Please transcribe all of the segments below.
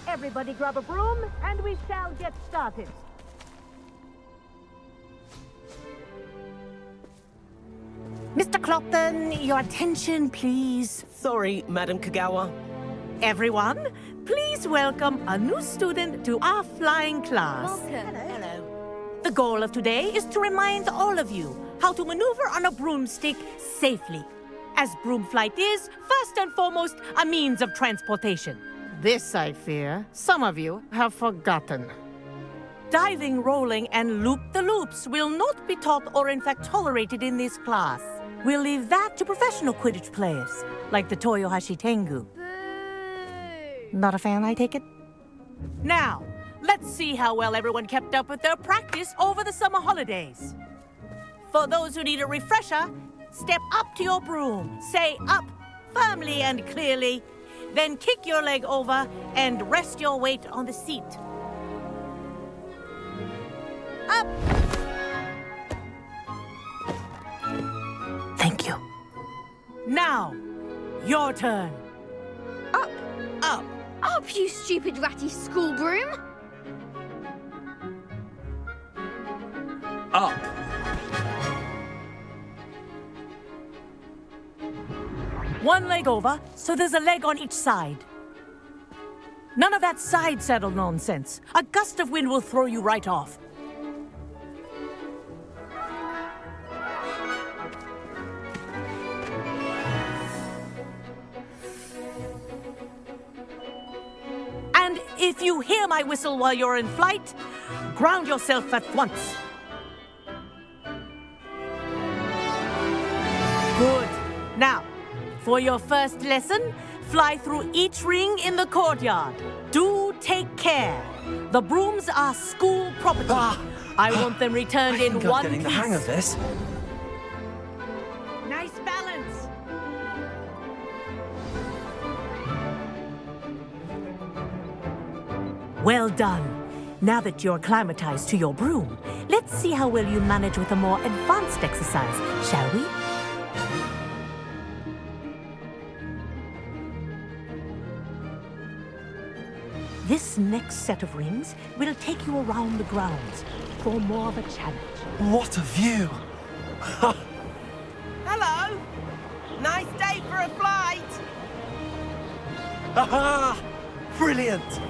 Everybody grab a broom, and we shall get started. Mr. Clopton, your attention, please. Sorry, Madam Kagawa. Everyone, please welcome a new student to our flying class. Welcome. Hello. The goal of today is to remind all of you how to maneuver on a broomstick safely, as broom flight is, first and foremost, a means of transportation. This, I fear, some of you have forgotten. Diving, rolling, and loop-the-loops will not be taught or in fact tolerated in this class. We'll leave that to professional Quidditch players, like the Toyohashi Tengu. Boo! Not a fan, I take it? Now, let's see how well everyone kept up with their practice over the summer holidays. For those who need a refresher, step up to your broom, say up firmly and clearly, then kick your leg over and rest your weight on the seat. Up! Thank you. Now, your turn. Up! Up. Up, you stupid ratty school broom! Up. One leg over, so there's a leg on each side. None of that side saddle nonsense. A gust of wind will throw you right off. And if you hear my whistle while you're in flight, ground yourself at once. Good. Now, for your first lesson, fly through each ring in the courtyard. Do take care. The brooms are school property. I want them returned in one getting the hang of piece. this. Nice balance. Well done. Now that you're acclimatized to your broom, let's see how well you manage with a more advanced exercise, shall we? This next set of rings will take you around the grounds for more of a challenge. What a view! Hello. Nice day for a flight. Aha! Brilliant!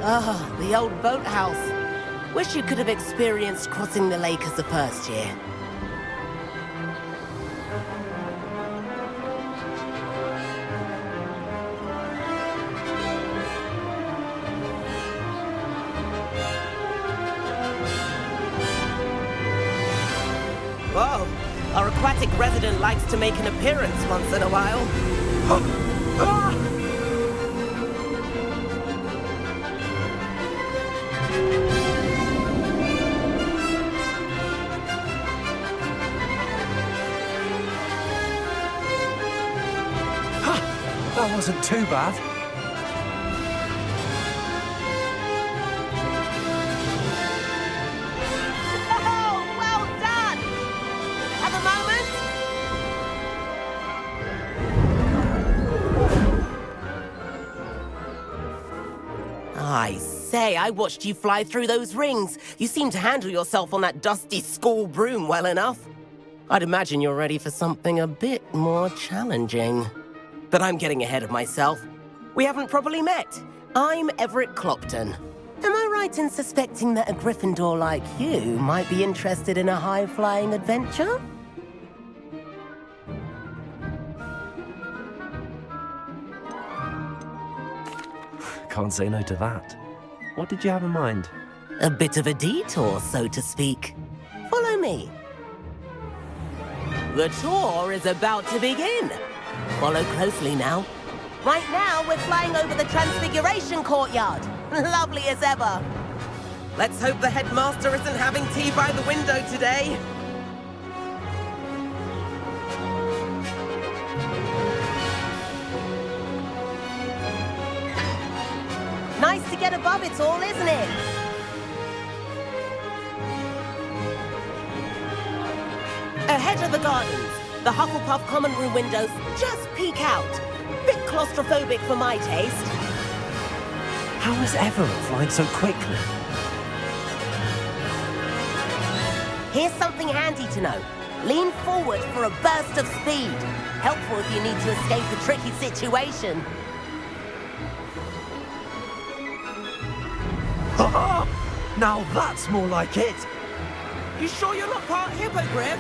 Ah, the old boathouse. Wish you could have experienced crossing the lake as the first year. Whoa, our aquatic resident likes to make an appearance once in a while. That wasn't too bad. Oh, well done! Have a moment? I say, I watched you fly through those rings. You seem to handle yourself on that dusty school broom well enough. I'd imagine you're ready for something a bit more challenging. But I'm getting ahead of myself. We haven't properly met. I'm Everett Clopton. Am I right in suspecting that a Gryffindor like you might be interested in a high-flying adventure? Can't say no to that. What did you have in mind? A bit of a detour, so to speak. Follow me. The tour is about to begin. Follow closely now. Right now, we're flying over the Transfiguration Courtyard. Lovely as ever. Let's hope the headmaster isn't having tea by the window today. Nice to get above it all, isn't it? Ahead of the gardens, The Hufflepuff common room windows just peek out. Bit claustrophobic for my taste. How is Everett flying so quickly? Here's something handy to know. Lean forward for a burst of speed. Helpful if you need to escape a tricky situation. Now that's more like it. You sure you're not part hippogriff?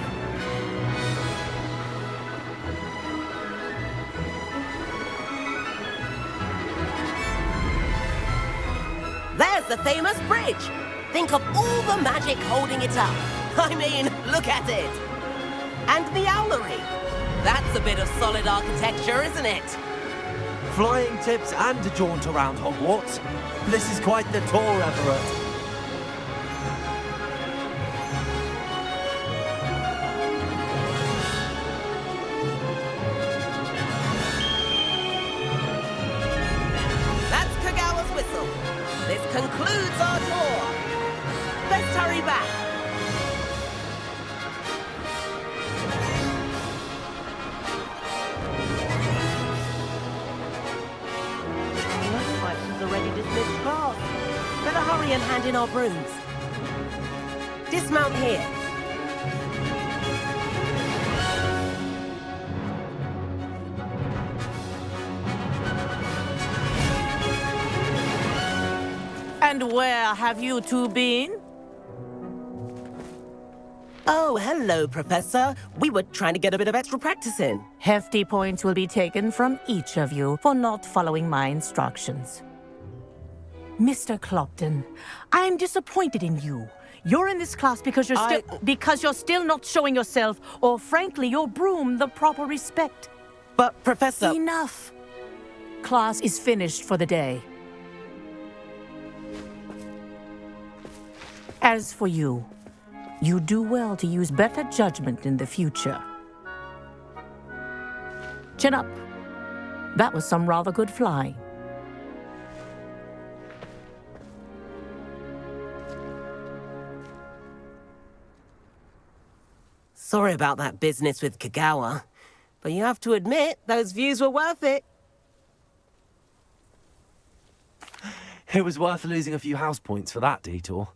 There's the famous bridge. Think of all the magic holding it up. I mean, look at it. And the owlery. That's a bit of solid architecture, isn't it? Flying tips and a jaunt around Hogwarts. This is quite the tour, Everett. Concludes our tour. Let's hurry back. Looks like she's already dismissed class. Better hurry and hand in our brooms. Dismount here. And where have you two been? Oh, hello, Professor. We were trying to get a bit of extra practice in. Hefty points will be taken from each of you for not following my instructions. Mr. Clopton, I'm disappointed in you. You're in this class because you're still not showing yourself, or frankly, your broom the proper respect. But, Professor... Enough. Class is finished for the day. As for you, you do well to use better judgment in the future. Chin up. That was some rather good flying. Sorry about that business with Kagawa, but you have to admit, those views were worth it. It was worth losing a few house points for that detour.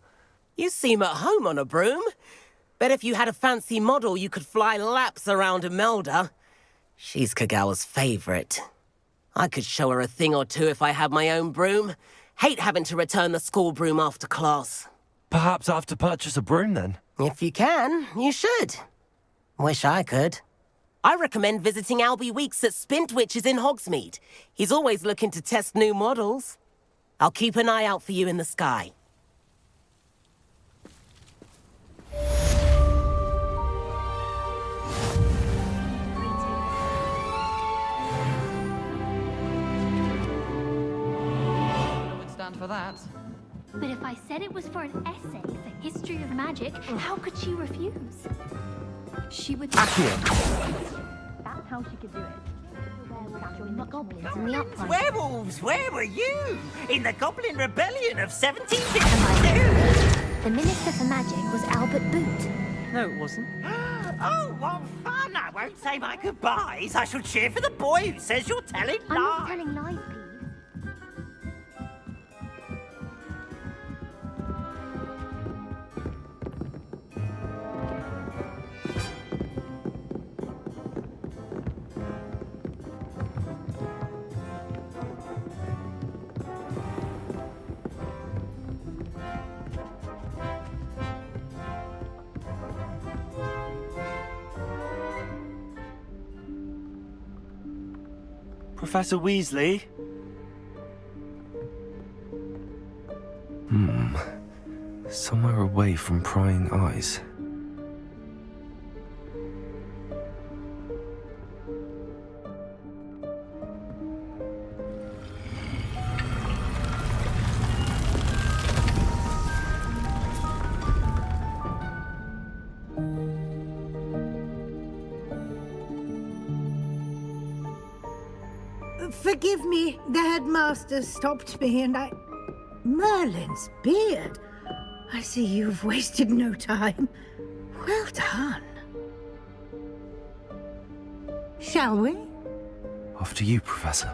You seem at home on a broom. Bet if you had a fancy model, you could fly laps around Imelda. She's Kagawa's favorite. I could show her a thing or two if I had my own broom. Hate having to return the school broom after class. Perhaps I have to purchase a broom then? If you can, you should. Wish I could. I recommend visiting Albie Weeks at Spintwitches in Hogsmeade. He's always looking to test new models. I'll keep an eye out for you in the sky. For that. But if I said it was for an essay for history of magic, how could she refuse? She would... Accio. That's how she could do it. The goblins in the upright. Werewolves, where were you? In the Goblin Rebellion of 1752? The Minister for Magic was Albert Boot. No, it wasn't. Oh, what fun! I won't say my goodbyes. I shall cheer for the boy who says you're telling lies. I'm not telling lies, Pete. Professor Weasley? Somewhere away from prying eyes. Forgive me, the headmaster stopped me and I... Merlin's beard. I see you've wasted no time. Well done. Shall we? After you, Professor.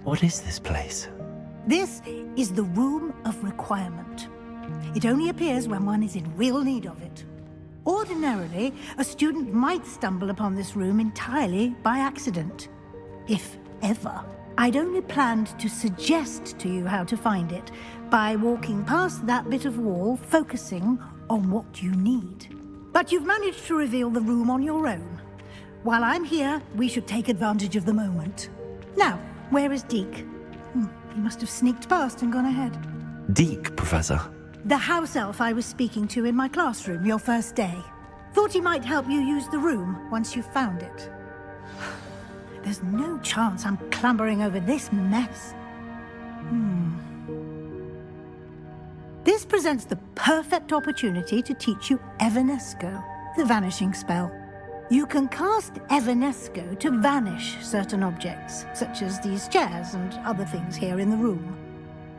What is this place? This is the Room of Requirement. It only appears when one is in real need of it. Ordinarily, a student might stumble upon this room entirely by accident. If ever. I'd only planned to suggest to you how to find it by walking past that bit of wall, focusing on what you need. But you've managed to reveal the room on your own. While I'm here, we should take advantage of the moment. Now, where is Deke? He must have sneaked past and gone ahead. Deke, Professor. The house elf I was speaking to in my classroom your first day. Thought he might help you use the room once you found it. There's no chance I'm clambering over this mess. This presents the perfect opportunity to teach you Evanesco, the vanishing spell. You can cast Evanesco to vanish certain objects, such as these chairs and other things here in the room.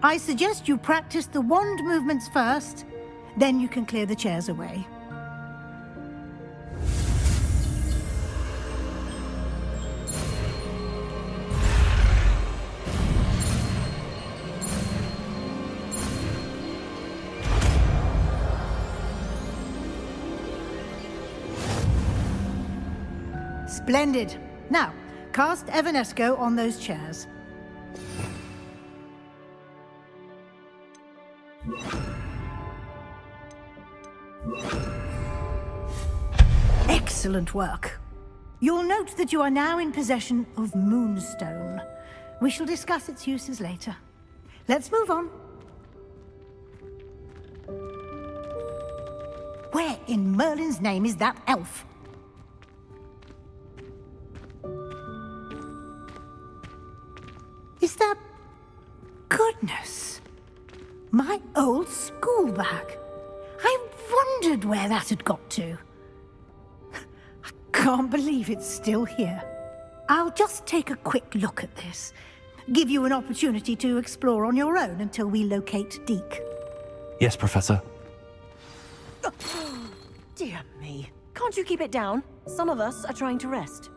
I suggest you practice the wand movements first, then you can clear the chairs away. Splendid. Now, cast Evanesco on those chairs. Excellent work. You'll note that you are now in possession of Moonstone. We shall discuss its uses later. Let's move on. Where in Merlin's name is that elf? Is that... Goodness! My old school bag. I wondered where that had got to. I can't believe it's still here. I'll just take a quick look at this. Give you an opportunity to explore on your own until we locate Deke. Yes, Professor. Dear me. Can't you keep it down? Some of us are trying to rest.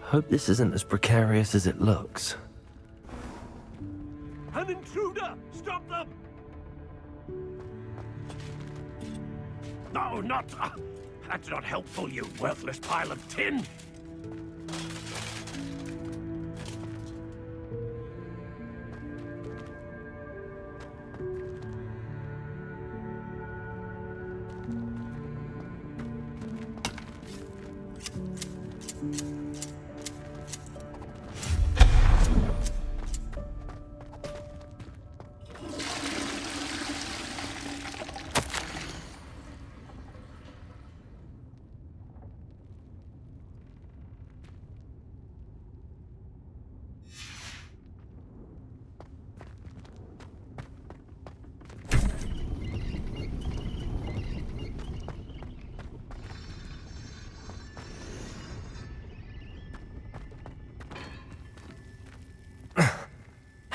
Hope this isn't as precarious as it looks. An intruder! Stop them! No, not... that's not helpful, you worthless pile of tin!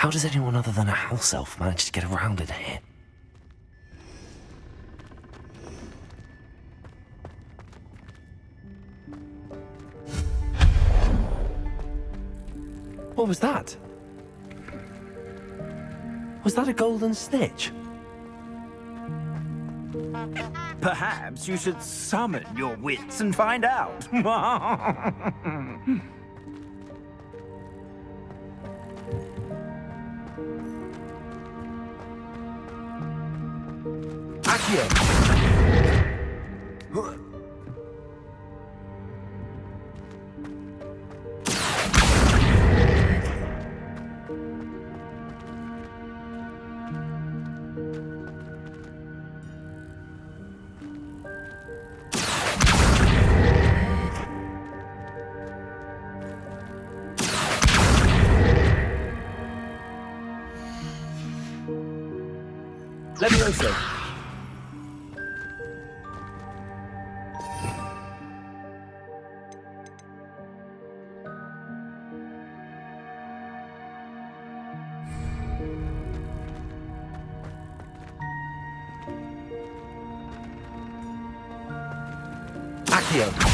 How does anyone other than a house elf manage to get around in here? What was that? Was that a golden snitch? Perhaps you should summon your wits and find out. Levioso. Accio.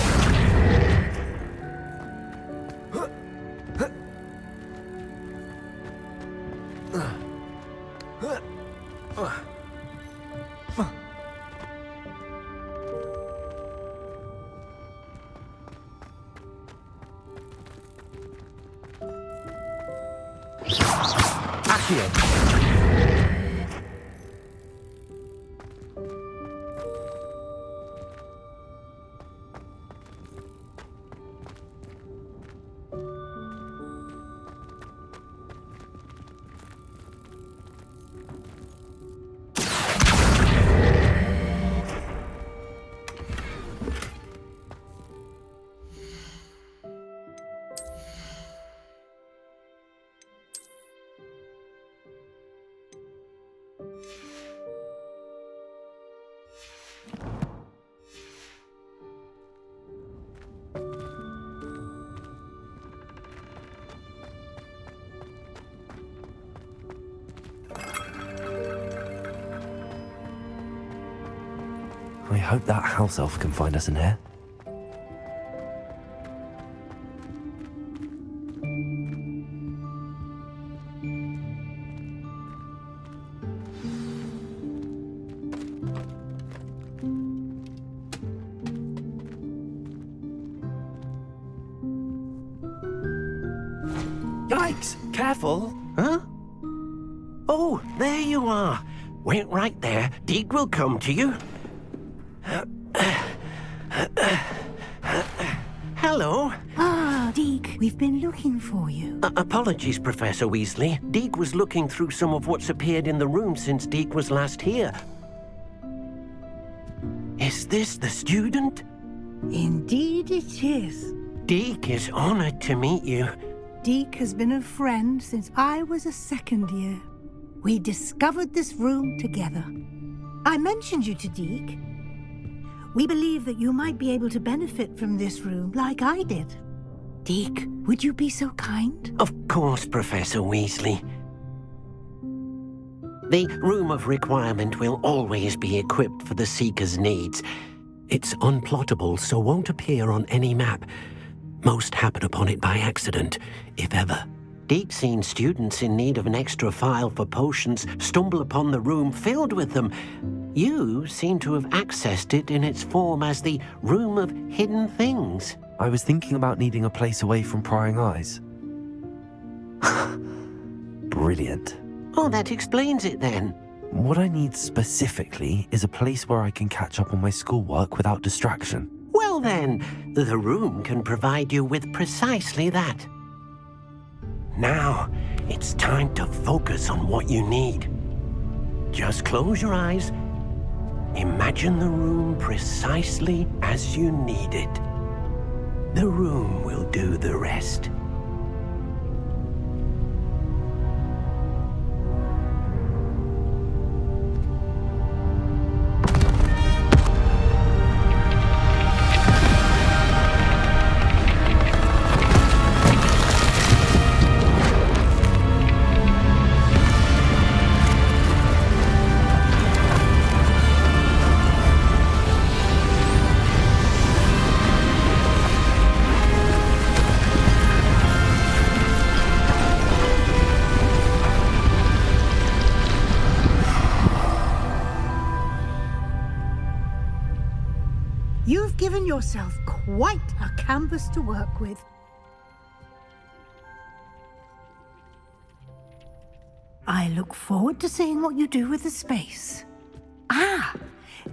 I hope that house elf can find us in here. Yikes! Careful! Huh? Oh, there you are. Wait right there. Deke will come to you. Hello. Ah, Deke, we've been looking for you. Apologies, Professor Weasley. Deke was looking through some of what's appeared in the room since Deke was last here. Is this the student? Indeed it is. Deke is honored to meet you. Deke has been a friend since I was a second year. We discovered this room together. I mentioned you to Deke. We believe that you might be able to benefit from this room like I did. Deke, would you be so kind? Of course, Professor Weasley. The Room of Requirement will always be equipped for the Seeker's needs. It's unplottable, so won't appear on any map. Most happen upon it by accident, if ever. Deke's seen students in need of an extra file for potions stumble upon the room filled with them. You seem to have accessed it in its form as the Room of Hidden Things. I was thinking about needing a place away from prying eyes. Brilliant. Oh, that explains it then. What I need specifically is a place where I can catch up on my schoolwork without distraction. Well then, the room can provide you with precisely that. Now, it's time to focus on what you need. Just close your eyes. Imagine the room precisely as you need it. The room will do the rest. yourself quite a canvas to work with. I look forward to seeing what you do with the space. Ah,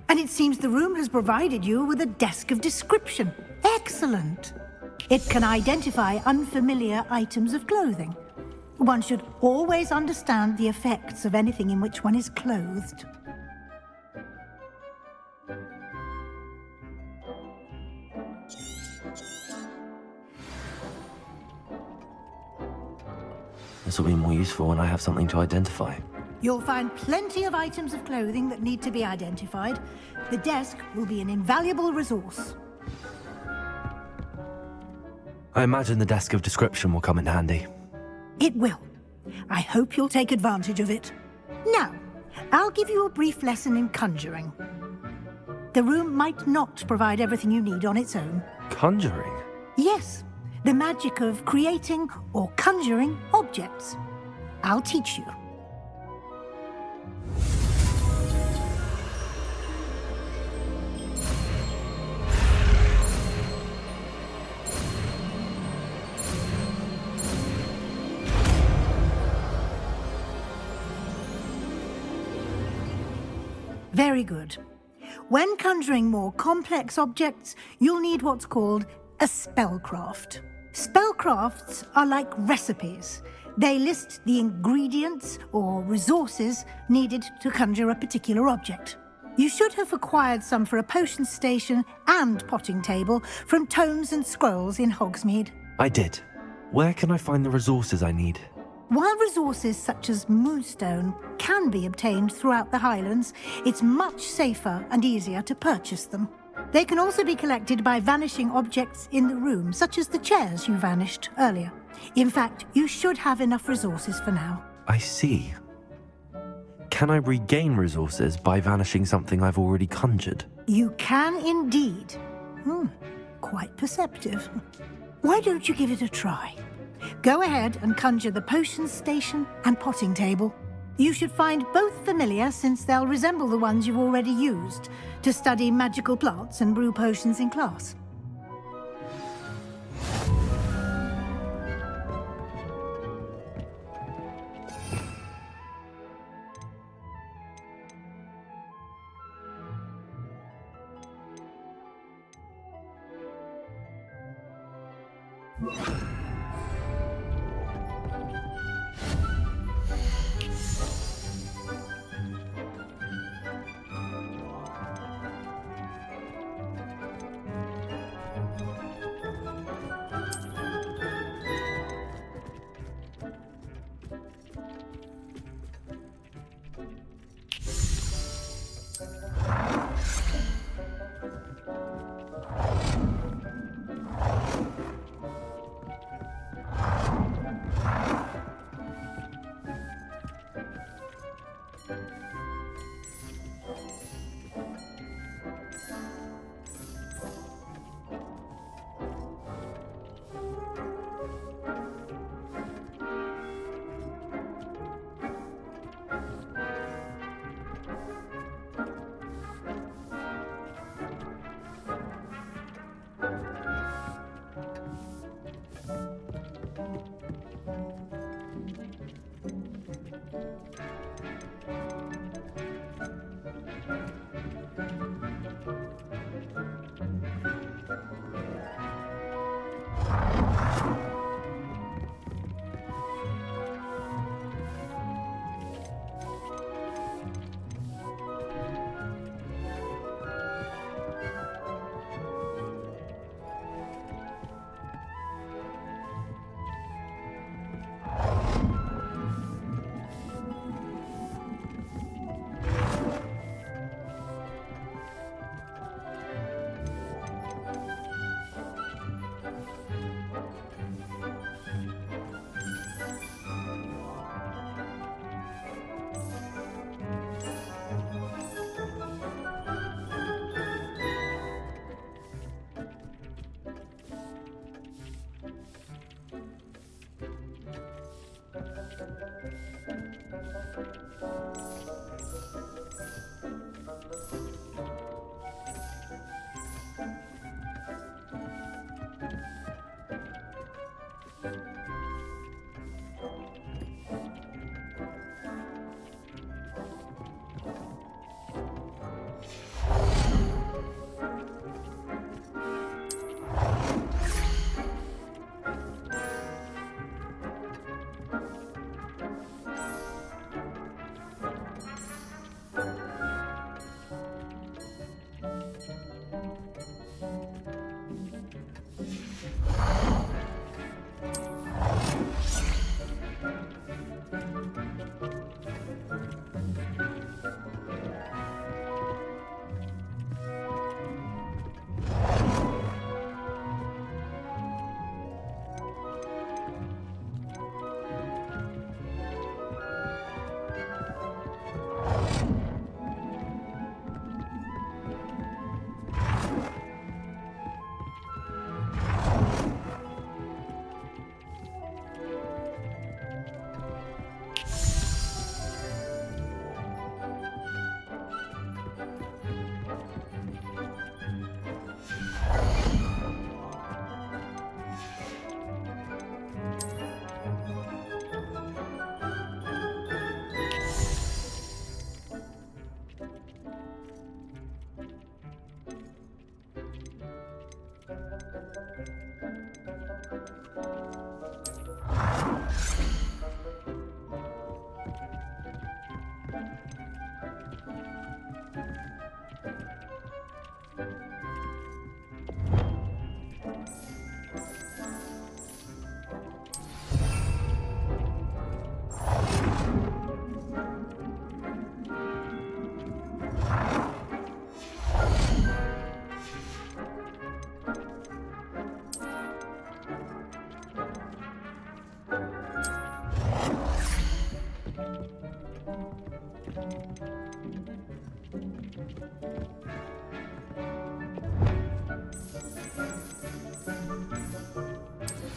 and it seems the room has provided you with a desk of description. Excellent. It can identify unfamiliar items of clothing. One should always understand the effects of anything in which one is clothed. This will be more useful when I have something to identify. You'll find plenty of items of clothing that need to be identified. The desk will be an invaluable resource. I imagine the desk of description will come in handy. It will. I hope you'll take advantage of it. Now, I'll give you a brief lesson in conjuring. The room might not provide everything you need on its own. Conjuring? Yes, the magic of creating or conjuring objects. I'll teach you. Very good. When conjuring more complex objects, you'll need what's called a spellcraft. Spellcrafts are like recipes. They list the ingredients or resources needed to conjure a particular object. You should have acquired some for a potion station and potting table from tomes and scrolls in Hogsmeade. I did. Where can I find the resources I need? While resources such as moonstone can be obtained throughout the Highlands, it's much safer and easier to purchase them. They can also be collected by vanishing objects in the room, such as the chairs you vanished earlier. In fact, you should have enough resources for now. I see. Can I regain resources by vanishing something I've already conjured? You can indeed. Quite perceptive. Why don't you give it a try? Go ahead and conjure the potion station and potting table. You should find both familiar, since they'll resemble the ones you've already used to study magical plants and brew potions in class.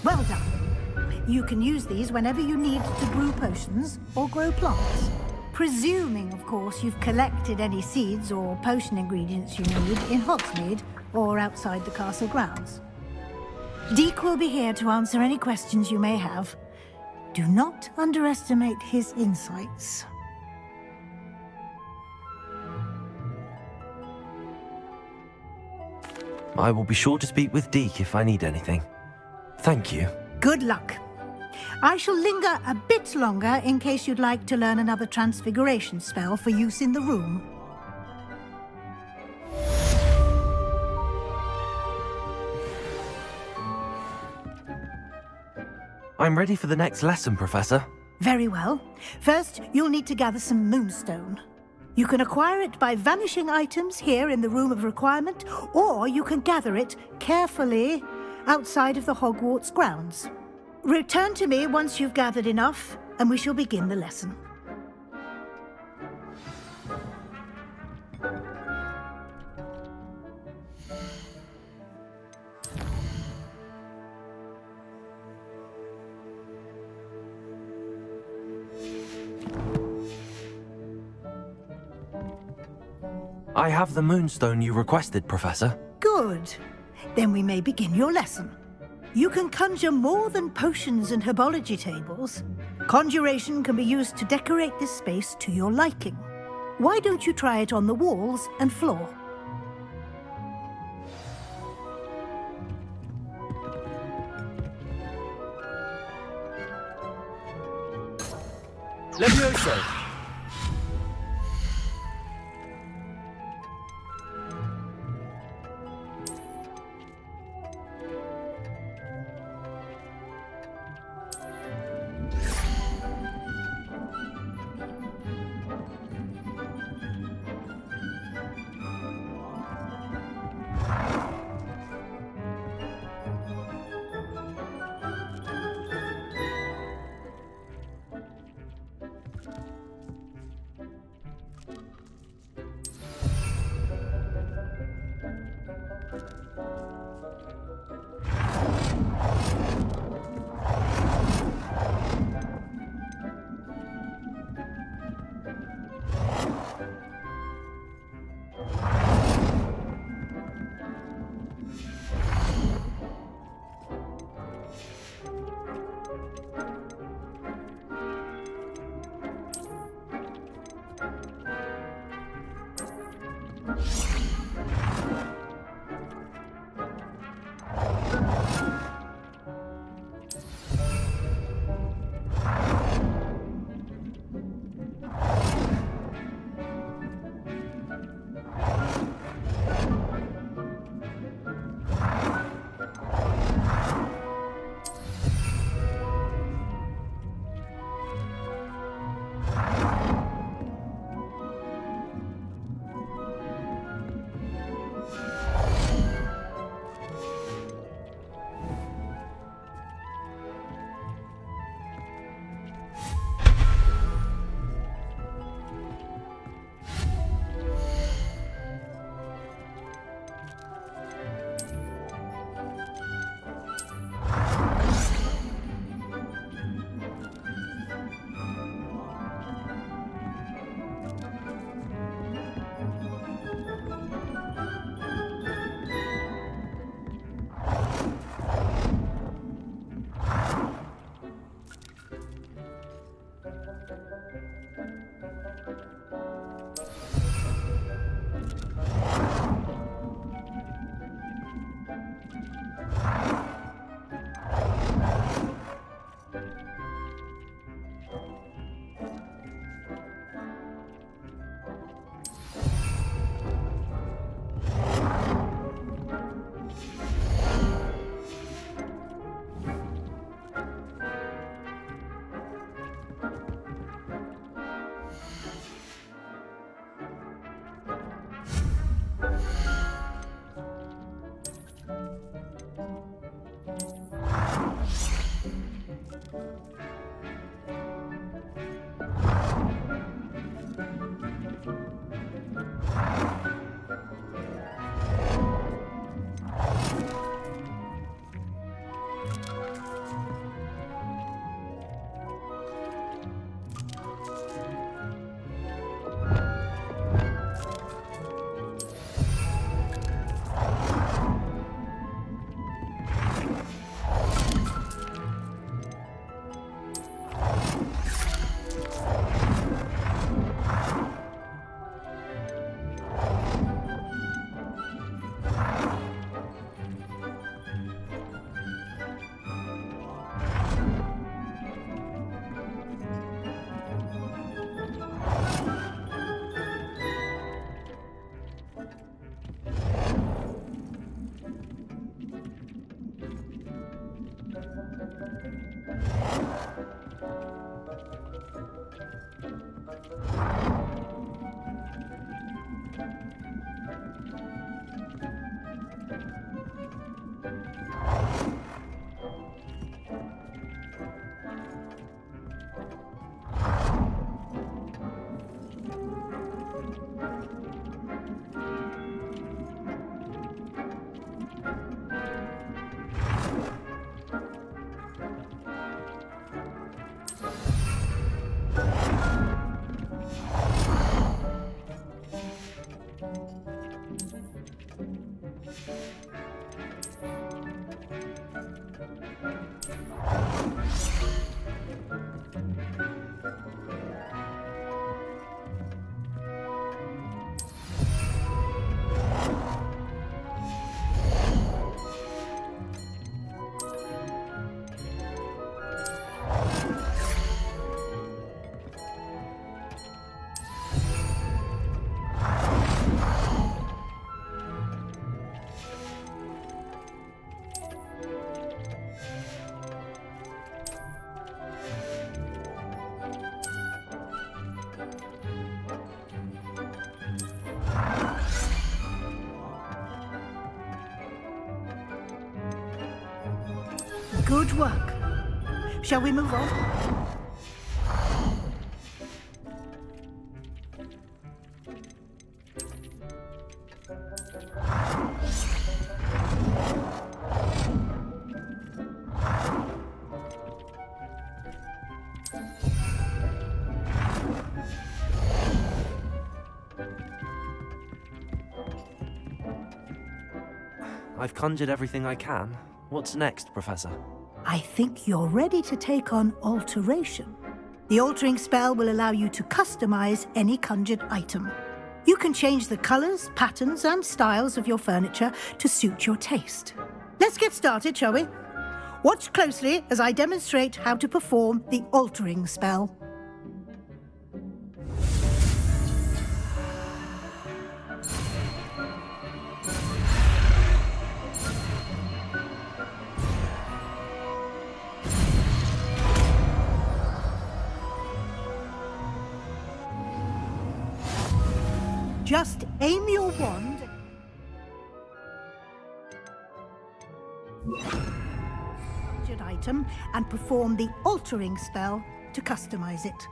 Well done. You can use these whenever you need to brew potions or grow plants. Presuming, of course, you've collected any seeds or potion ingredients you need in Hogsmeade or outside the castle grounds. Deke will be here to answer any questions you may have. Do not underestimate his insights. I will be sure to speak with Deke if I need anything. Thank you. Good luck. I shall linger a bit longer in case you'd like to learn another transfiguration spell for use in the room. I'm ready for the next lesson, Professor. Very well. First, you'll need to gather some moonstone. You can acquire it by vanishing items here in the Room of Requirement, or you can gather it carefully outside of the Hogwarts grounds. Return to me once you've gathered enough, and we shall begin the lesson. I have the moonstone you requested, Professor. Good. Then we may begin your lesson. You can conjure more than potions and herbology tables. Conjuration can be used to decorate this space to your liking. Why don't you try it on the walls and floor? Levioso! Good work. Shall we move on? I've conjured everything I can. What's next, Professor? I think you're ready to take on alteration. The altering spell will allow you to customize any conjured item. You can change the colors, patterns, and styles of your furniture to suit your taste. Let's get started, shall we? Watch closely as I demonstrate how to perform the altering spell. Just aim your wand at item and perform the altering spell to customize it.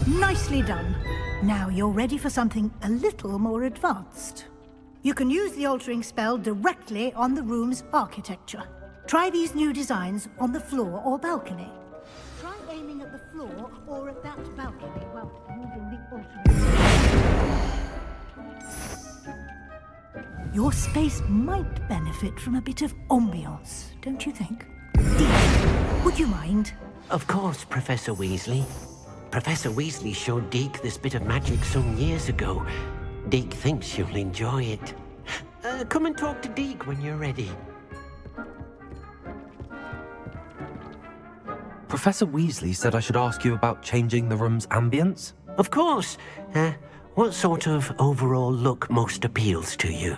Nicely done. Now you're ready for something a little more advanced. You can use the altering spell directly on the room's architecture. Try these new designs on the floor or balcony. Try aiming at the floor or at that balcony while using the altering spell. Your space might benefit from a bit of ambiance, don't you think? Deke, would you mind? Of course, Professor Weasley. Professor Weasley showed Deke this bit of magic some years ago. Deke thinks you'll enjoy it. Come and talk to Deke when you're ready. Professor Weasley said I should ask you about changing the room's ambience? Of course. What sort of overall look most appeals to you?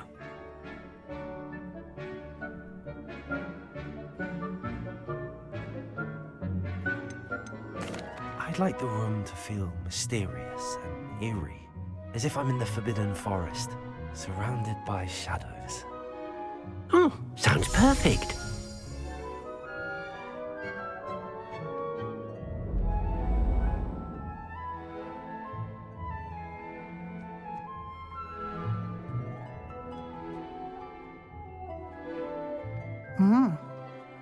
I'd like the room to feel mysterious and eerie, as if I'm in the Forbidden Forest, surrounded by shadows. Oh, sounds perfect.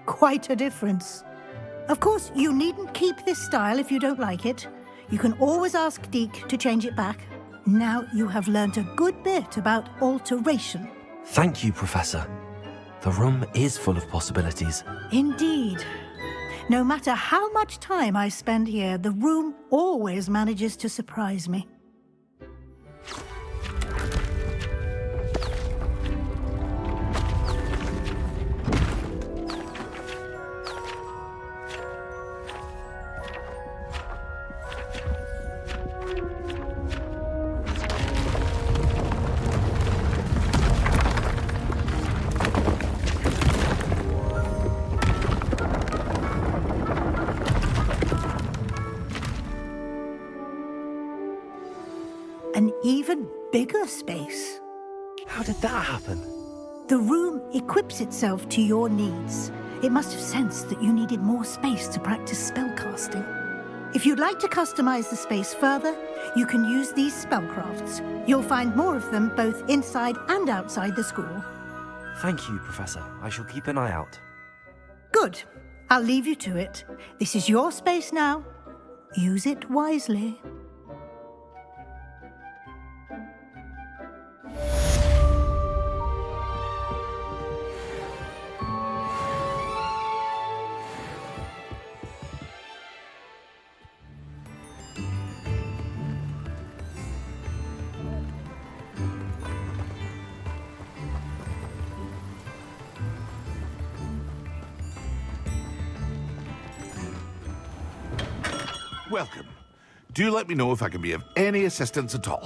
Quite a difference. Of course, you needn't keep this style if you don't like it. You can always ask Deke to change it back. Now you have learnt a good bit about alteration. Thank you, Professor. The room is full of possibilities. Indeed. No matter how much time I spend here, the room always manages to surprise me. An even bigger space. How did that happen? The room equips itself to your needs. It must have sensed that you needed more space to practice spellcasting. If you'd like to customize the space further, you can use these spellcrafts. You'll find more of them both inside and outside the school. Thank you, Professor. I shall keep an eye out. Good. I'll leave you to it. This is your space now. Use it wisely. Welcome. Do let me know if I can be of any assistance at all.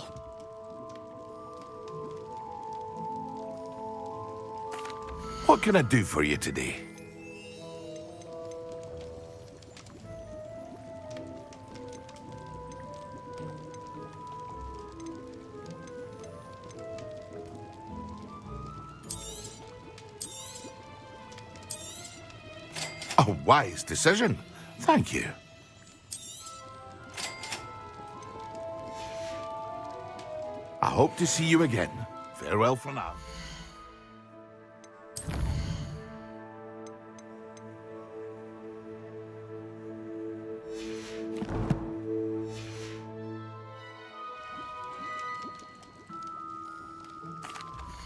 What can I do for you today? A wise decision. Thank you. I hope to see you again. Farewell for now.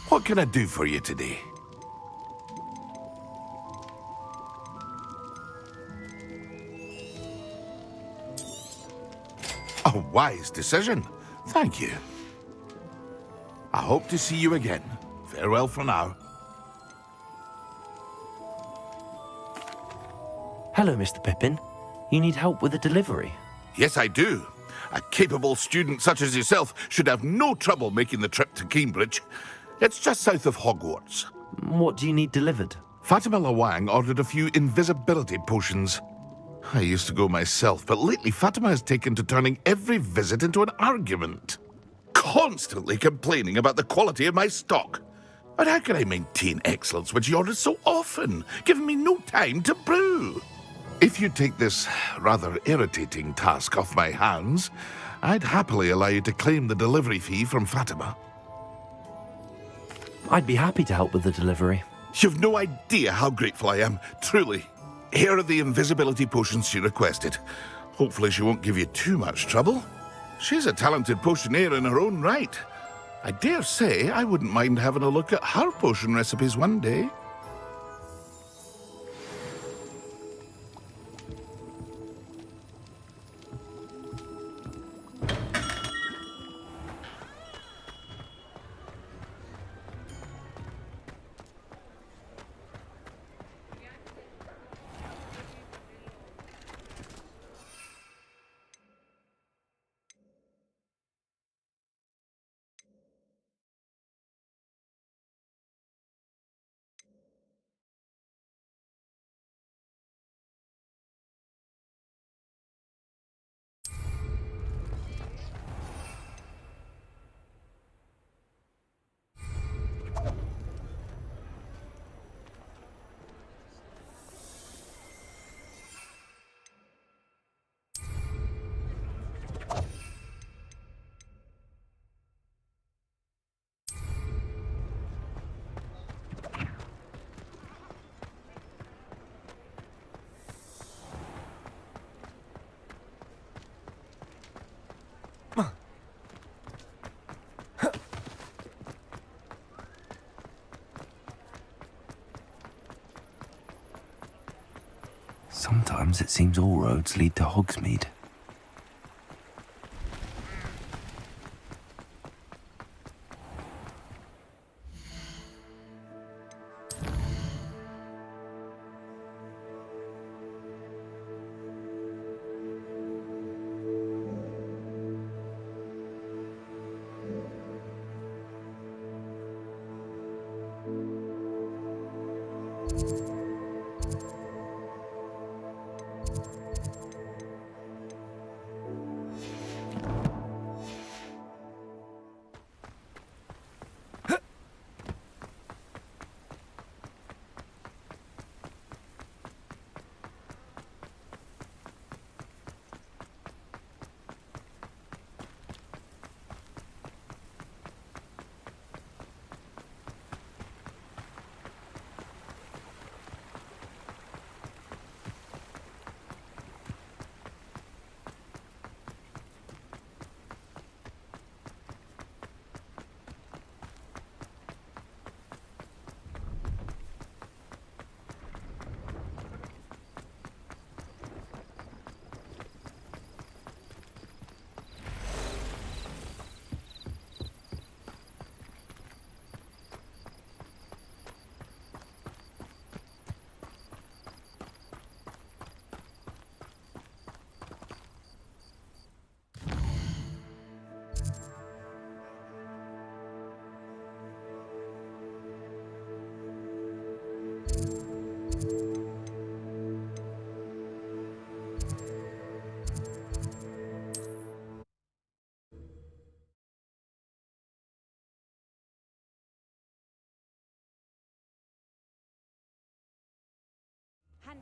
What can I do for you today? A wise decision. Thank you. I hope to see you again. Farewell for now. Hello, Mr. Pippin. You need help with a delivery? Yes, I do. A capable student such as yourself should have no trouble making the trip to Cambridge. It's just south of Hogwarts. What do you need delivered? Fatima Lawang ordered a few invisibility potions. I used to go myself, but lately Fatima has taken to turning every visit into an argument. Constantly complaining about the quality of my stock. But how can I maintain excellence when she orders so often, giving me no time to brew? If you take this rather irritating task off my hands, I'd happily allow you to claim the delivery fee from Fatima. I'd be happy to help with the delivery. You've no idea how grateful I am, truly. Here are the invisibility potions she requested. Hopefully she won't give you too much trouble. She's a talented potioneer in her own right. I dare say I wouldn't mind having a look at her potion recipes one day. Sometimes it seems all roads lead to Hogsmeade.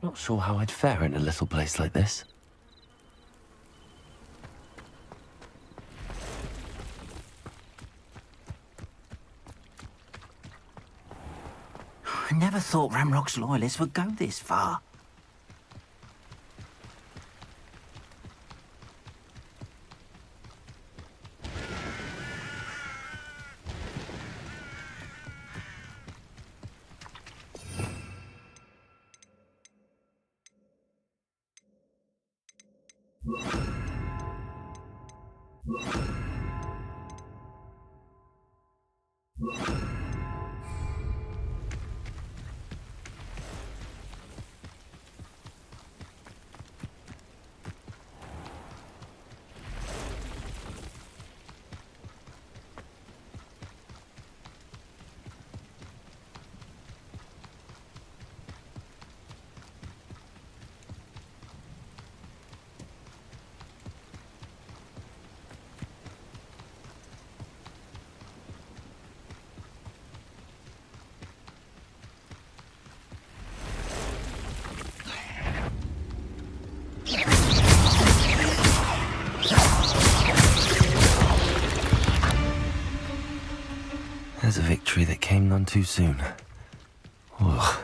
Not sure how I'd fare in a little place like this. I never thought Ramrock's loyalists would go this far. There's a victory that came none too soon. Ugh.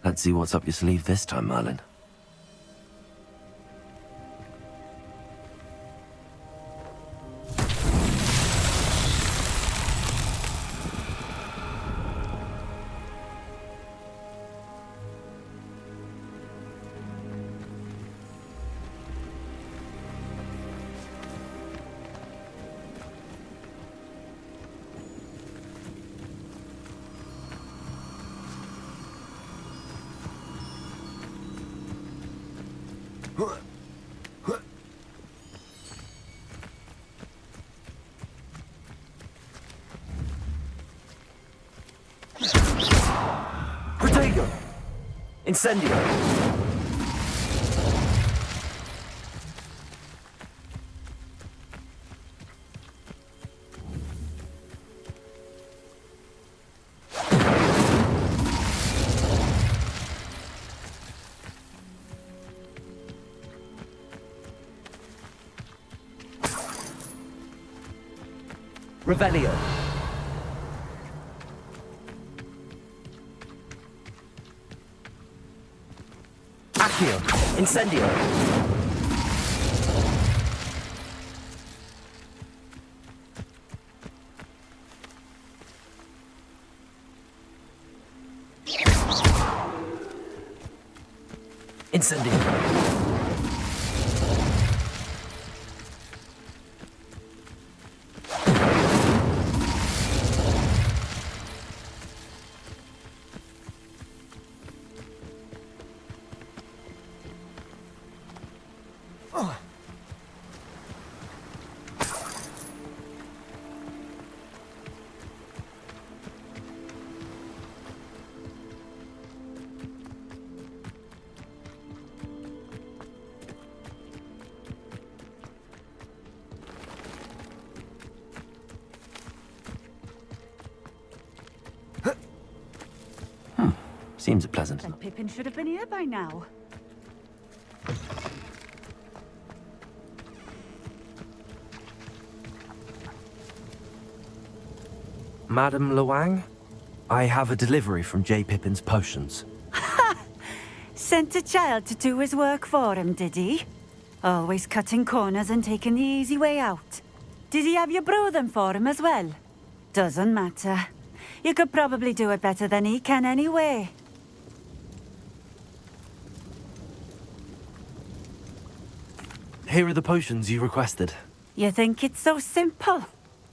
Let's see what's up your sleeve this time, Merlin. Protego! Incendio! Revelio. Accio. Incendio. Incendio. Seems pleasant. And Pippin should have been here by now. Madam Luang, I have a delivery from J. Pippin's potions. Sent a child to do his work for him, did he? Always cutting corners and taking the easy way out. Did he have you brew them for him as well? Doesn't matter. You could probably do it better than he can anyway. Here are the potions you requested. You think it's so simple?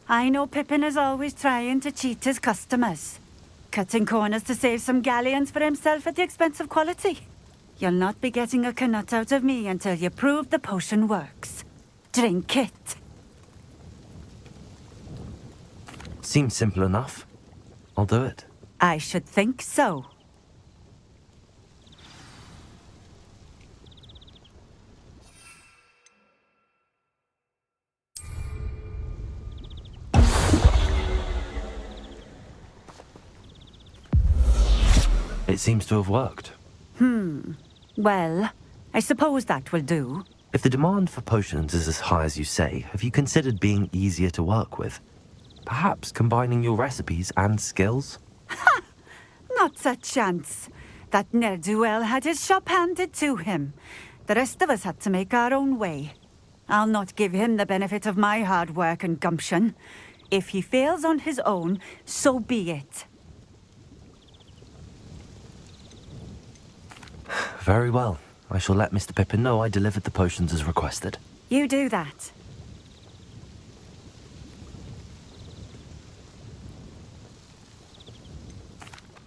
I know Pippin is always trying to cheat his customers. Cutting corners to save some galleons for himself at the expense of quality. You'll not be getting a canut out of me until you prove the potion works. Drink it. Seems simple enough. I'll do it. I should think so. It seems to have worked. Well, I suppose that will do. If the demand for potions is as high as you say, have you considered being easier to work with? Perhaps combining your recipes and skills? Not a chance. That ne'er-do-well had his shop handed to him. The rest of us had to make our own way. I'll not give him the benefit of my hard work and gumption. If he fails on his own, so be it. Very well. I shall let Mr. Pippin know I delivered the potions as requested. You do that.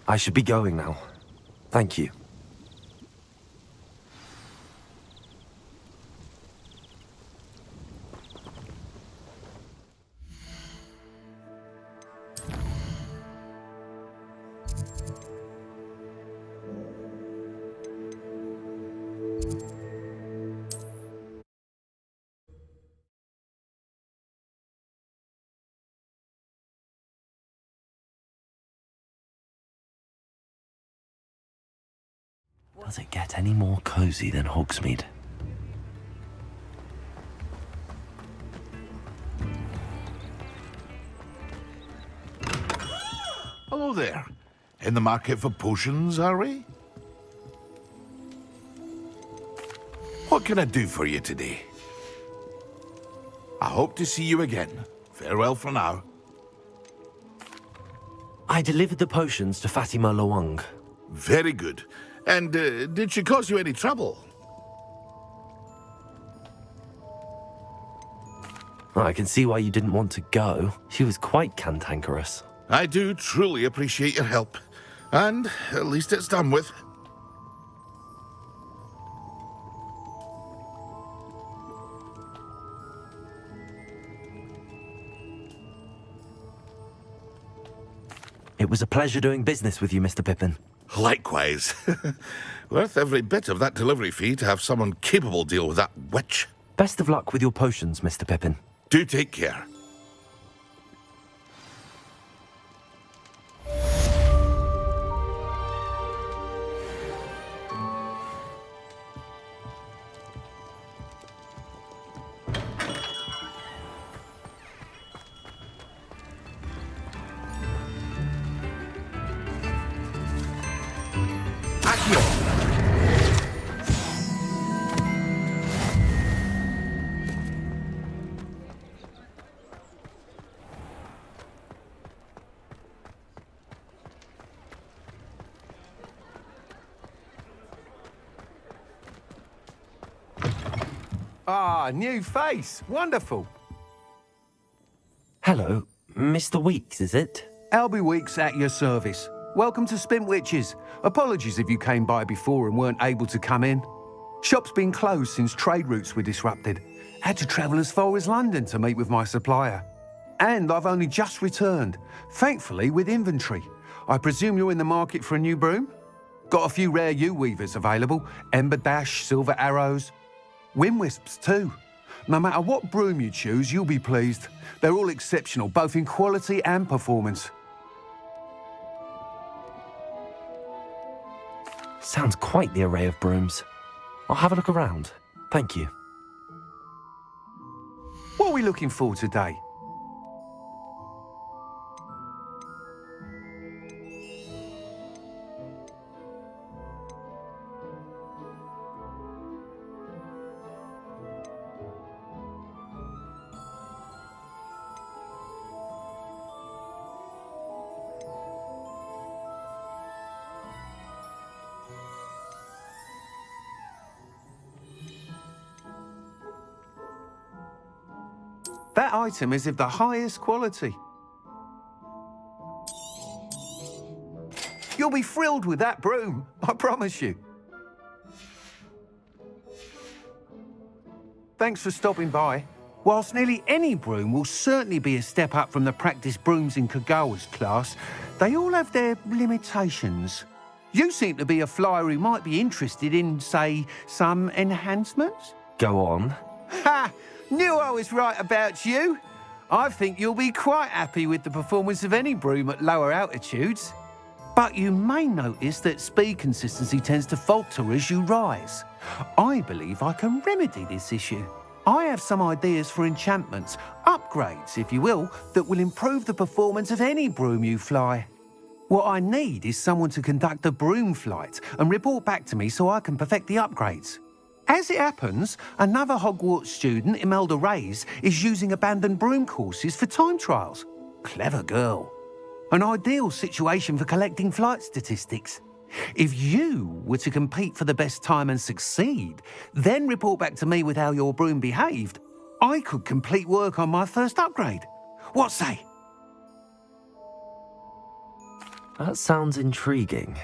I should be going now. Thank you. Does it get any more cozy than Hogsmeade? Hello there. In the market for potions, are we? What can I do for you today? I hope to see you again. Farewell for now. I delivered the potions to Fatima Luang. Very good. And did she cause you any trouble? I can see why you didn't want to go. She was quite cantankerous. I do truly appreciate your help. And at least it's done with. It was a pleasure doing business with you, Mr. Pippin. Likewise. Worth every bit of that delivery fee to have someone capable deal with that witch. Best of luck with your potions, Mr. Pippin. Do take care. Ah, new face. Wonderful. Hello, Mr. Weeks, is it? Albie Weeks at your service. Welcome to Spint Witches. Apologies if you came by before and weren't able to come in. Shop's been closed since trade routes were disrupted. Had to travel as far as London to meet with my supplier. And I've only just returned, thankfully with inventory. I presume you're in the market for a new broom? Got a few rare U-weavers available. Ember Dash, Silver Arrows. Wind Wisps too. No matter what broom you choose, you'll be pleased. They're all exceptional, both in quality and performance. Sounds quite the array of brooms. I'll have a look around. Thank you. What are we looking for today? That item is of the highest quality. You'll be thrilled with that broom, I promise you. Thanks for stopping by. Whilst nearly any broom will certainly be a step up from the practice brooms in Kagawa's class, they all have their limitations. You seem to be a flyer who might be interested in, say, some enhancements? Go on. Ha! Knew I was right about you. I think you'll be quite happy with the performance of any broom at lower altitudes. But you may notice that speed consistency tends to falter as you rise. I believe I can remedy this issue. I have some ideas for enchantments, upgrades, if you will, that will improve the performance of any broom you fly. What I need is someone to conduct a broom flight and report back to me so I can perfect the upgrades. As it happens, another Hogwarts student, Imelda Reyes, is using abandoned broom courses for time trials. Clever girl. An ideal situation for collecting flight statistics. If you were to compete for the best time and succeed, then report back to me with how your broom behaved, I could complete work on my first upgrade. What say? That sounds intriguing.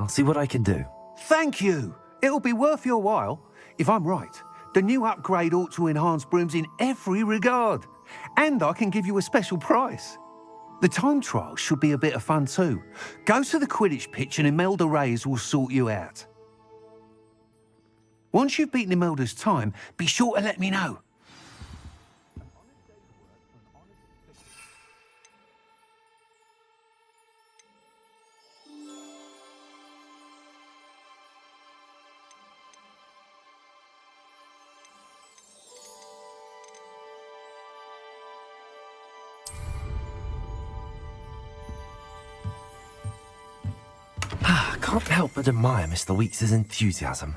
I'll see what I can do. Thank you. It'll be worth your while. If I'm right, the new upgrade ought to enhance brooms in every regard. And I can give you a special price. The time trial should be a bit of fun too. Go to the Quidditch pitch and Imelda Reyes will sort you out. Once you've beaten Imelda's time, be sure to let me know. Can't help but admire Mr. Weeks' enthusiasm.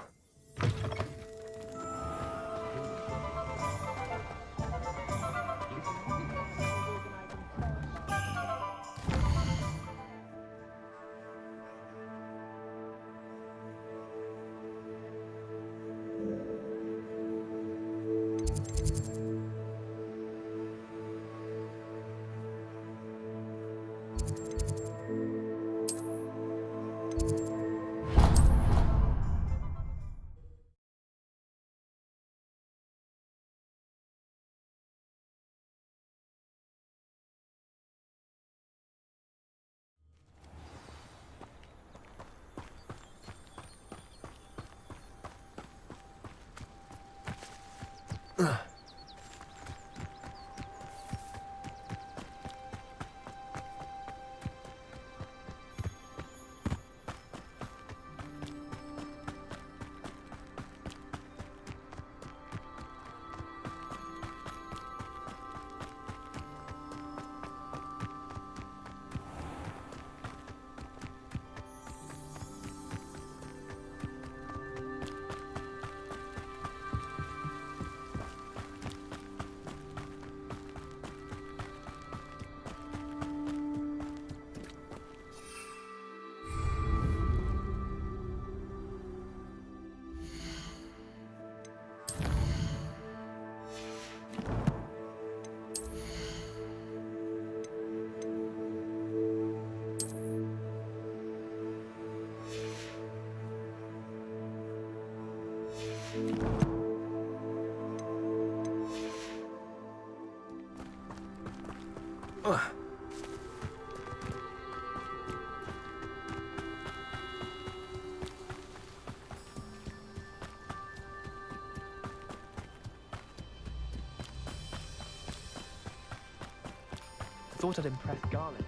Thought I'd impress Garland.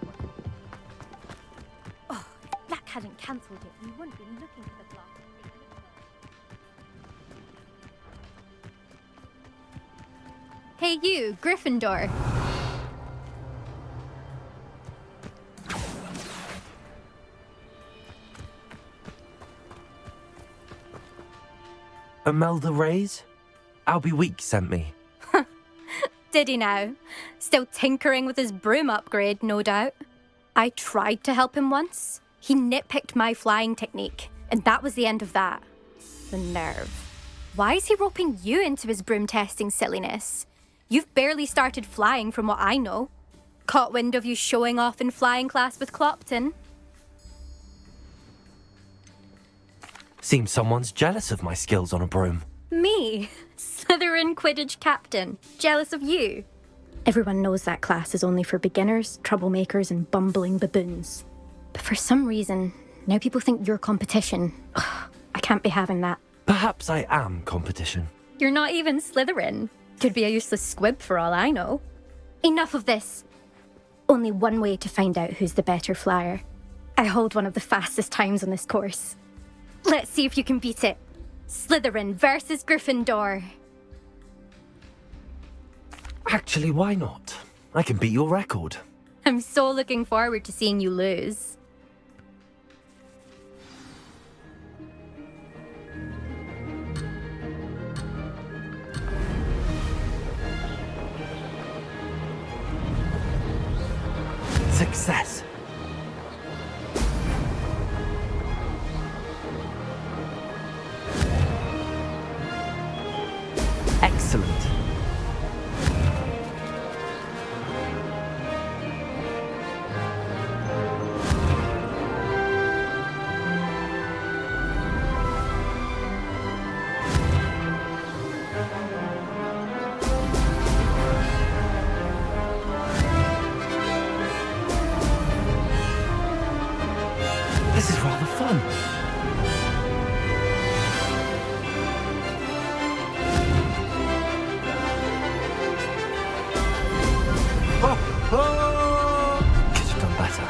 Oh, if Black hadn't cancelled it, we wouldn't be looking for the block. Hey you, Gryffindor. Imelda Reyes? Albie Week sent me. Did he now? Still tinkering with his broom upgrade, no doubt. I tried to help him once. He nitpicked my flying technique, and that was the end of that. The nerve. Why is he roping you into his broom testing silliness? You've barely started flying from what I know. Caught wind of you showing off in flying class with Clopton. Seems someone's jealous of my skills on a broom. Me? Slytherin Quidditch captain. Jealous of you? Everyone knows that class is only for beginners, troublemakers, and bumbling baboons. But for some reason, now people think you're competition. Ugh, I can't be having that. Perhaps I am competition. You're not even Slytherin. Could be a useless squib for all I know. Enough of this. Only one way to find out who's the better flyer. I hold one of the fastest times on this course. Let's see if you can beat it. Slytherin versus Gryffindor. Actually, why not? I can beat your record. I'm so looking forward to seeing you lose. Success. Excellent. This is rather fun. Could have done better.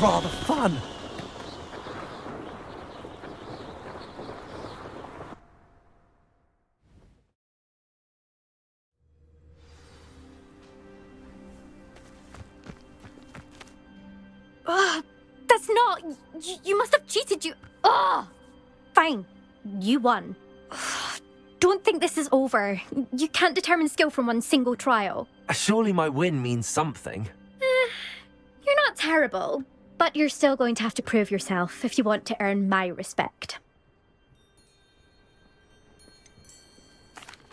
rather fun. That's not... You must have cheated, you... Ugh! Fine. You won. Don't think this is over. You can't determine skill from one single trial. Surely my win means something. You're not terrible, but you're still going to have to prove yourself if you want to earn my respect.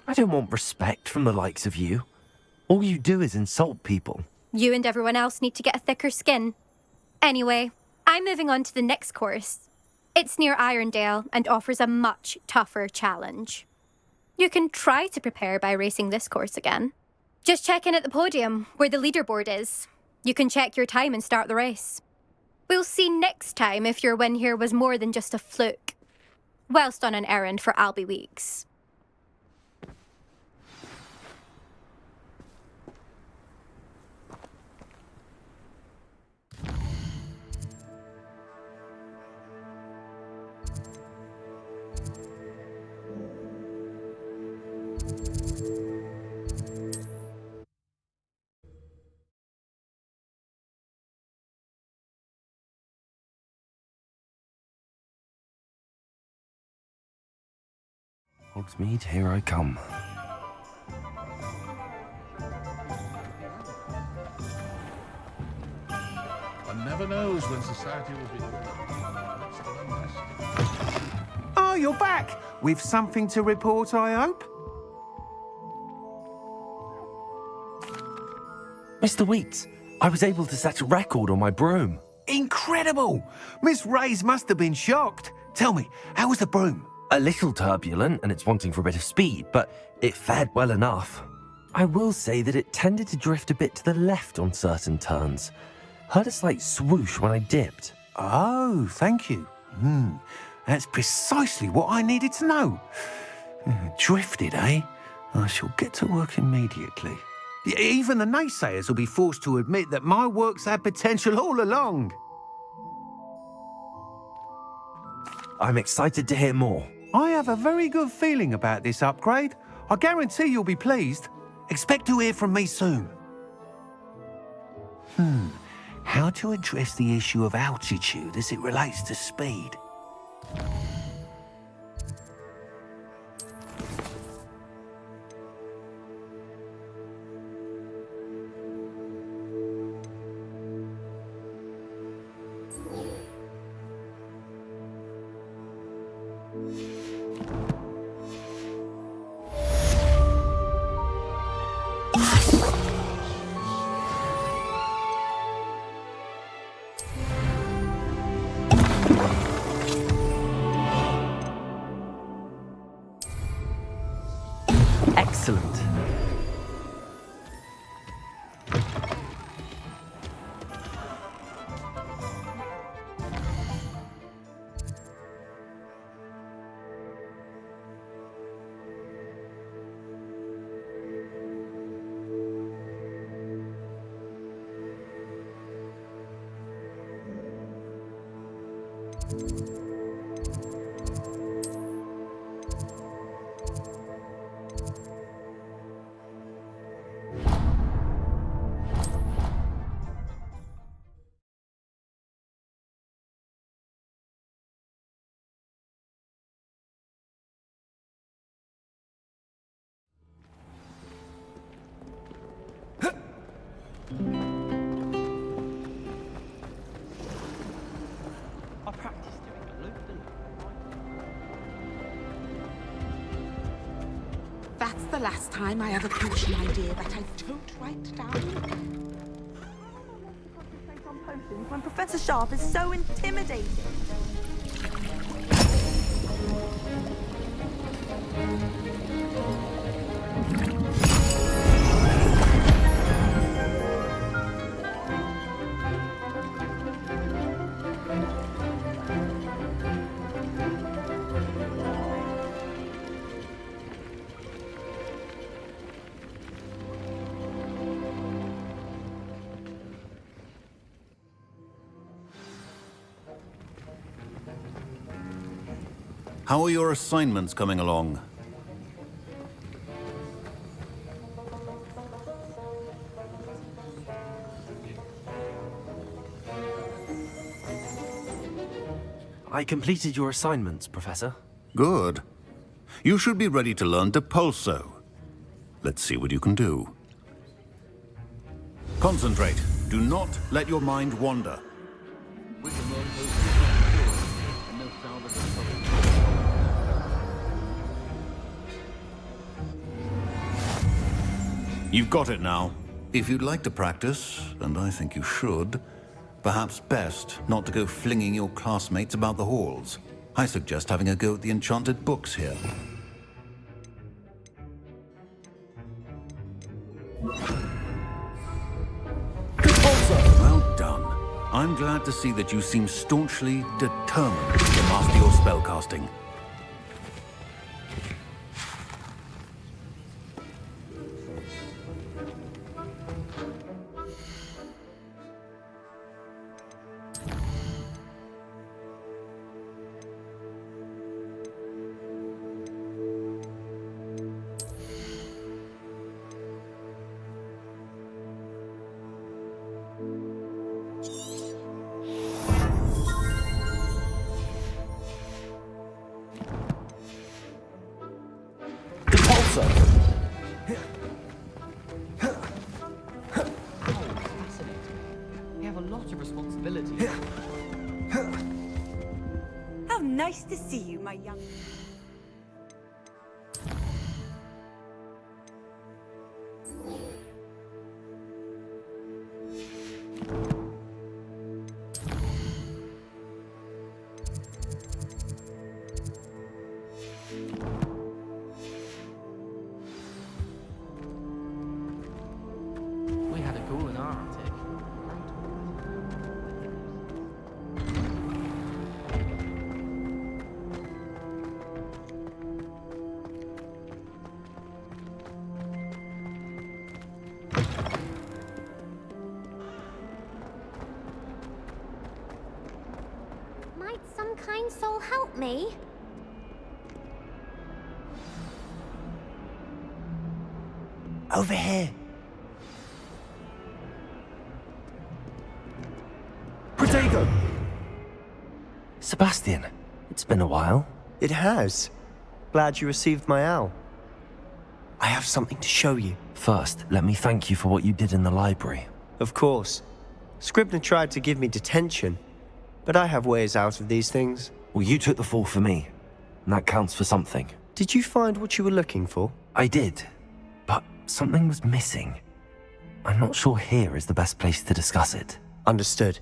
I don't want respect from the likes of you. All you do is insult people. You and everyone else need to get a thicker skin. Anyway, I'm moving on to the next course. It's near Irondale and offers a much tougher challenge. You can try to prepare by racing this course again. Just check in at the podium, where the leaderboard is. You can check your time and start the race. We'll see next time if your win here was more than just a fluke. Whilst on an errand for Albie Weeks. Hogsmeade, here I come. One never knows when society will be... Oh, you're back! With something to report, I hope? Mr. Weeks, I was able to set a record on my broom. Incredible! Miss Reyes must have been shocked. Tell me, how was the broom? A little turbulent, and it's wanting for a bit of speed, but it fared well enough. I will say that it tended to drift a bit to the left on certain turns. Heard a slight swoosh when I dipped. Oh, thank you. That's precisely what I needed to know. Drifted, eh? I shall get to work immediately. Even the naysayers will be forced to admit that my work's had potential all along. I'm excited to hear more. I have a very good feeling about this upgrade. I guarantee you'll be pleased. Expect to hear from me soon. How to address the issue of altitude as it relates to speed? Excellent. That's the last time I have a potion idea that I don't write down. On potions when Professor Sharp is so intimidating. How are your assignments coming along? I completed your assignments, Professor. Good. You should be ready to learn Depulso. Let's see what you can do. Concentrate. Do not let your mind wander. You've got it now. If you'd like to practice, and I think you should, perhaps best not to go flinging your classmates about the halls. I suggest having a go at the enchanted books here. Well done. I'm glad to see that you seem staunchly determined to master your spellcasting. You have a lot of responsibility. How nice to see you, my young... We had a goal in our attic. Might some kind soul help me? Over here. Protego! Sebastian, it's been a while. It has. Glad you received my owl. I have something to show you. First, let me thank you for what you did in the library. Of course. Scribner tried to give me detention, but I have ways out of these things. Well, you took the fall for me, and that counts for something. Did you find what you were looking for? I did, but something was missing. I'm not sure here is the best place to discuss it. Understood.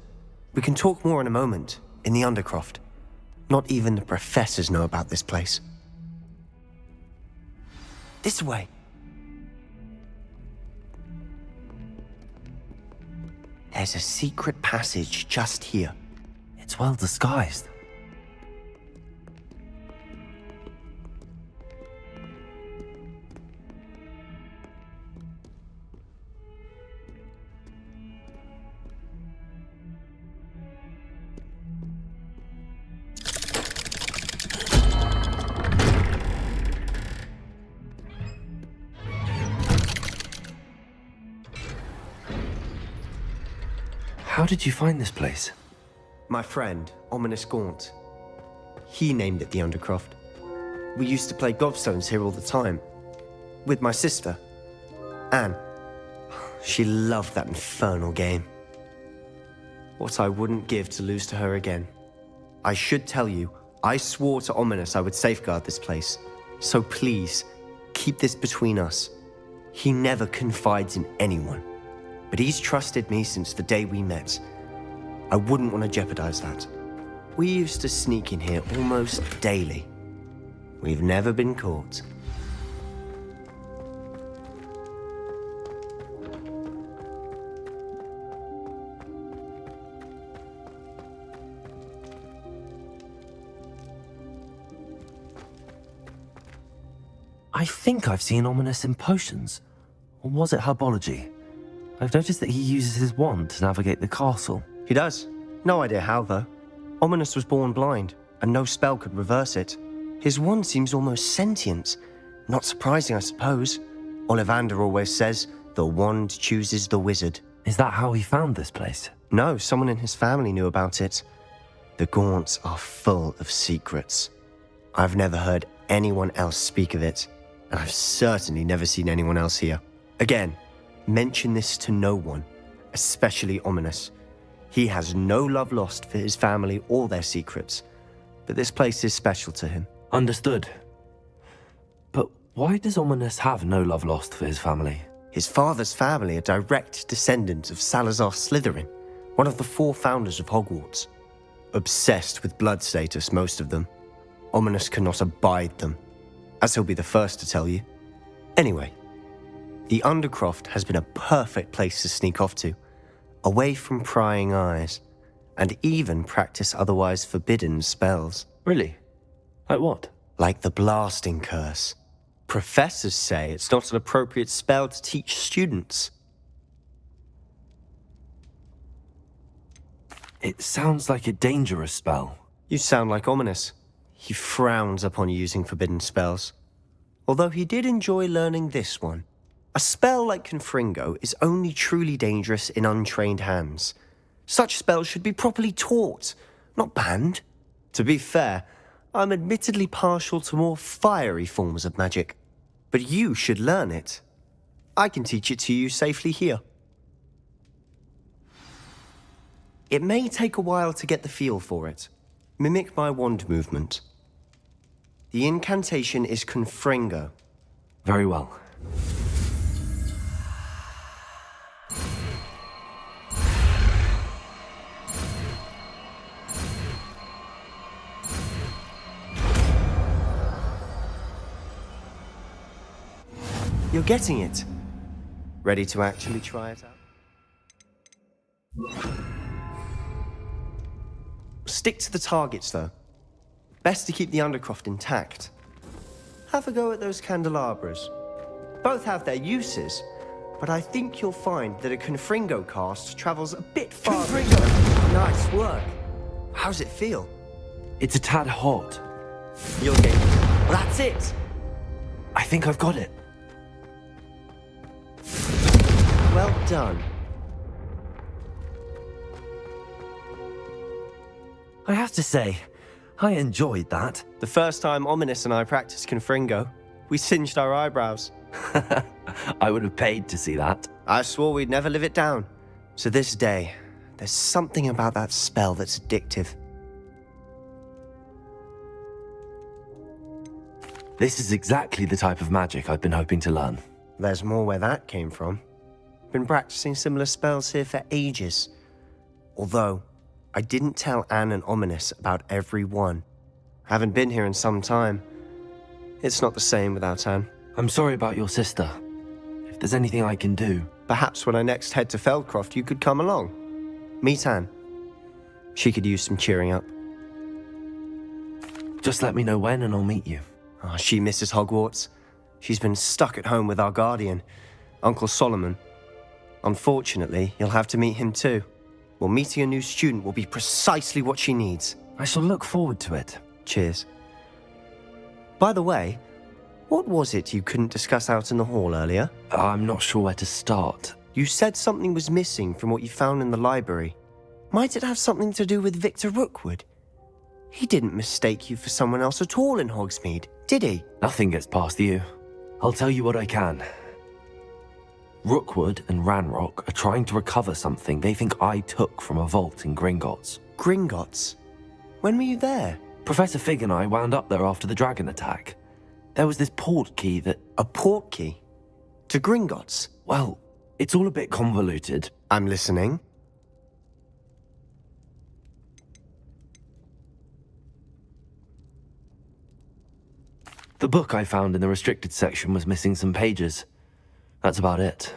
We can talk more in a moment, in the Undercroft. Not even the professors know about this place. This way. There's a secret passage just here. It's well disguised. How did you find this place? My friend, Ominous Gaunt. He named it the Undercroft. We used to play gobstones here all the time. With my sister, Anne. She loved that infernal game. What I wouldn't give to lose to her again. I should tell you, I swore to Ominous I would safeguard this place. So please, keep this between us. He never confides in anyone. But he's trusted me since the day we met. I wouldn't want to jeopardize that. We used to sneak in here almost daily. We've never been caught. I think I've seen Ominous in potions. Or was it herbology? I've noticed that he uses his wand to navigate the castle. He does. No idea how, though. Ominous was born blind, and no spell could reverse it. His wand seems almost sentient. Not surprising, I suppose. Ollivander always says, the wand chooses the wizard. Is that how he found this place? No, someone in his family knew about it. The Gaunts are full of secrets. I've never heard anyone else speak of it, and I've certainly never seen anyone else here. Again, mention this to no one, especially Ominous. He has no love lost for his family or their secrets, but this place is special to him. Understood. But why does Ominous have no love lost for his family? His father's family are direct descendants of Salazar Slytherin, one of the 4 founders of Hogwarts. Obsessed with blood status, most of them. Ominous cannot abide them, as he'll be the first to tell you. Anyway, the Undercroft has been a perfect place to sneak off to, away from prying eyes, and even practice otherwise forbidden spells. Really? Like what? Like the Blasting Curse. Professors say it's not an appropriate spell to teach students. It sounds like a dangerous spell. You sound like Ominous. He frowns upon using forbidden spells. Although he did enjoy learning this one. A spell like Confringo is only truly dangerous in untrained hands. Such spells should be properly taught, not banned. To be fair, I'm admittedly partial to more fiery forms of magic. But you should learn it. I can teach it to you safely here. It may take a while to get the feel for it. Mimic my wand movement. The incantation is Confringo. Very well. You're getting it. Ready to actually try it out? Stick to the targets, though. Best to keep the Undercroft intact. Have a go at those candelabras. Both have their uses, but I think you'll find that a Confringo cast travels a bit farther. Confringo! Nice work. How's it feel? It's a tad hot. You're getting it. Well, that's it. I think I've got it. Well done. I have to say, I enjoyed that. The first time Ominous and I practiced Confringo, we singed our eyebrows. I would have paid to see that. I swore we'd never live it down. To this day, there's something about that spell that's addictive. This is exactly the type of magic I've been hoping to learn. There's more where that came from. Been practicing similar spells here for ages. Although, I didn't tell Anne and Ominous about every one. Haven't been here in some time. It's not the same without Anne. I'm sorry about your sister. If there's anything I can do... Perhaps when I next head to Feldcroft, you could come along. Meet Anne. She could use some cheering up. Just let me know when and I'll meet you. Oh, she misses Hogwarts. She's been stuck at home with our guardian, Uncle Solomon. Unfortunately, you'll have to meet him too. Well, meeting a new student will be precisely what she needs. I shall look forward to it. Cheers. By the way, what was it you couldn't discuss out in the hall earlier? I'm not sure where to start. You said something was missing from what you found in the library. Might it have something to do with Victor Rookwood? He didn't mistake you for someone else at all in Hogsmeade, did he? Nothing gets past you. I'll tell you what I can. Rookwood and Ranrock are trying to recover something they think I took from a vault in Gringotts. Gringotts? When were you there? Professor Fig and I wound up there after the dragon attack. There was this port key that... A port key? To Gringotts? Well, it's all a bit convoluted. I'm listening. The book I found in the restricted section was missing some pages. That's about it.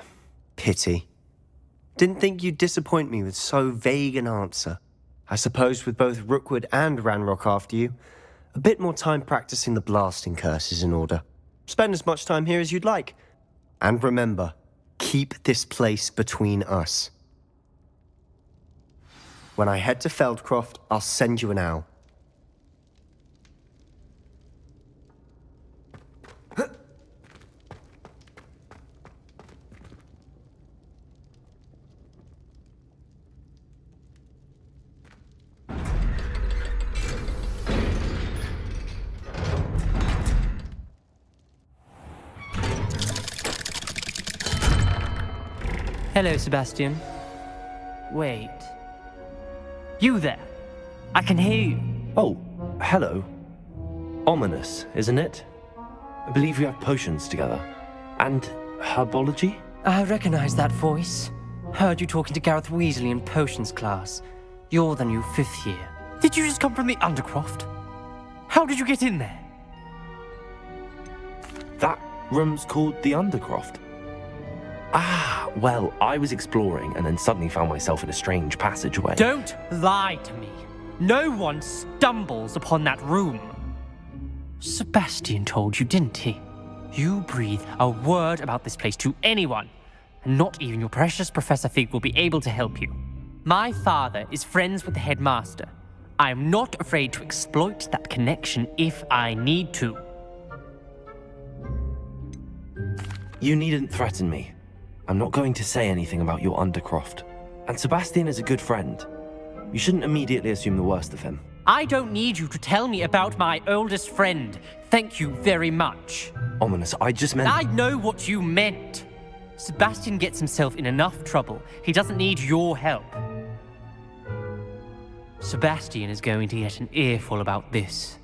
Pity. Didn't think you'd disappoint me with so vague an answer. I suppose with both Rookwood and Ranrock after you, a bit more time practicing the blasting curse is in order. Spend as much time here as you'd like. And remember, keep this place between us. When I head to Feldcroft, I'll send you an owl. Hello, Sebastian. Wait. You there? I can hear you. Oh, hello. Ominous, isn't it? I believe we have potions together. And herbology? I recognize that voice. Heard you talking to Gareth Weasley in potions class. You're the new 5th year. Did you just come from the Undercroft? How did you get in there? That room's called the Undercroft. Ah, well, I was exploring and then suddenly found myself in a strange passageway. Don't lie to me. No one stumbles upon that room. Sebastian told you, didn't he? You breathe a word about this place to anyone, and not even your precious Professor Fig will be able to help you. My father is friends with the headmaster. I am not afraid to exploit that connection if I need to. You needn't threaten me. I'm not going to say anything about your Undercroft. And Sebastian is a good friend. You shouldn't immediately assume the worst of him. I don't need you to tell me about my oldest friend. Thank you very much. Ominous, I just meant... I know what you meant. Sebastian gets himself in enough trouble. He doesn't need your help. Sebastian is going to get an earful about this.